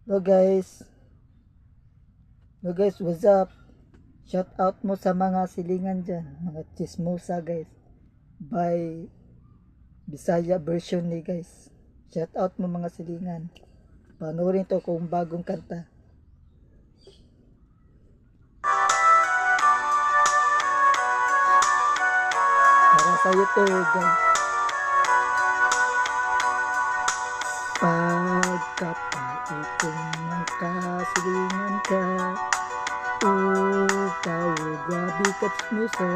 Hello guys. Hello guys, what's up? Shout out mo sa mga silingan dyan, mga chismosa guys. By Bisaya version ni guys. Shout out mo mga silingan. Panoorin to kung bagong kanta. Para sa'yo to guys. Pagkapait kung magkasilingan ka, ikaw grabe ka chismosa.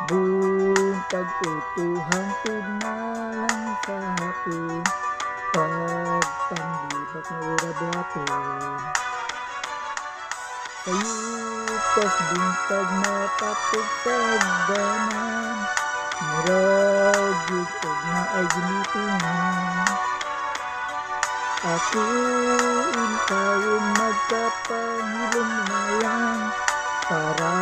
Buntag utuhang pinalang sa akin, pagpanglibak na urabaton. Sayukas buntag matapog sa hagdanan, muragid og na ay ginitingan. Ako intawon magkapangilom na lang, para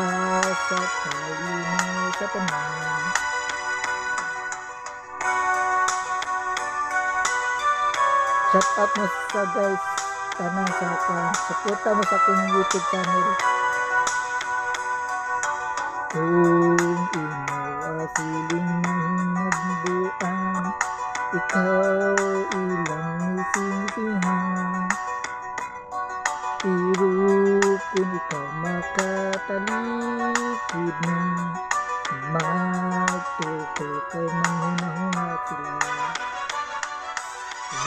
sa kalinaw sa tanan. Shout out mo sa guys, tanang sa akin, suporta mo sa akong YouTube channel. Kung imo asiling hinagbuan, ikaw ilang isingsihan. Pero kung ikaw makatalikod na, magtuto kay manghunahungat sila.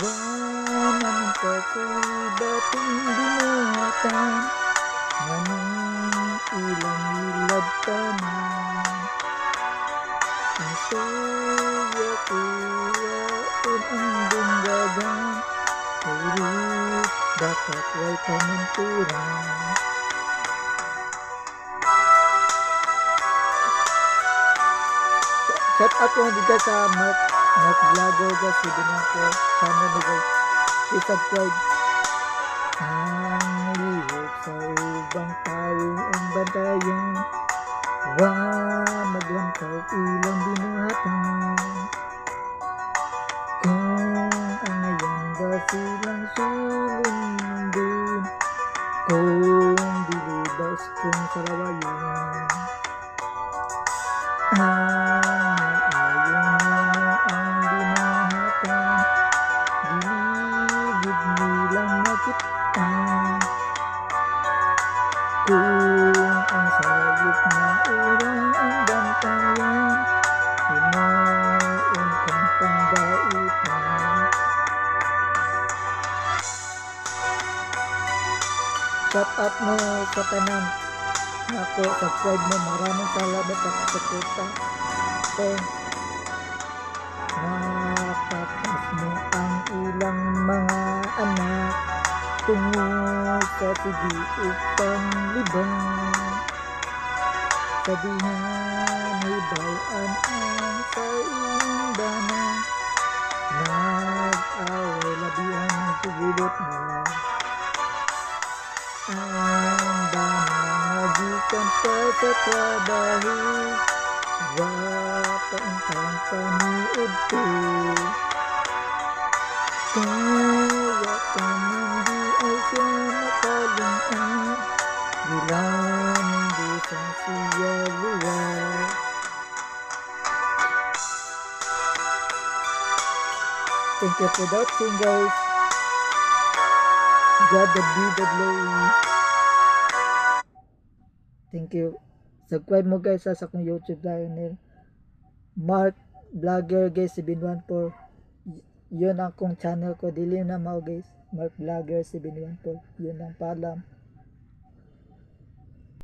Wanan ka kay dating binuhatan, nganong ilang ilabtanan. Ang tuya-tuyaon ang bundagan, pero bakit way kamanturan. Shout out mo dito sa Mark Vlogger guys, sibinan ko channel mo guys, i-subscribe. Ang lihok sa ubang taong ang bantayan, wa maglantaw ilang binuhatan. Kung ang ngayon ba silang sulundin, kung dilibas kung salawayin. Ayaw mo ang binahatan, diligid nilang nakita. Kung ang sayop na urang ang bantayan, hinaon kang pangdautan. Shout out mo sa tanan. Ako, subscribe mo. Maraming salamat sa pagsuporta. Thanks. Napapas mo ang ilang mga anak tungo sa sige upang libang. Sabihan hibayan ang sa imbanan, nag-away labihan ng sugulot mo. Ang banagikan ka sa trabaho, wapang paniud ko. Kaya ka nang di ay siya makalungkot, bilang busang siya luwag. Thank you for watching guys. God the be the glory. Thank you. Subscribe mo guys sa akong YouTube channel, Mark Vlogger guys 714. Yun ang kong channel ko, dili na mao guys, Mark Vlogger 714. Yun ang paalam.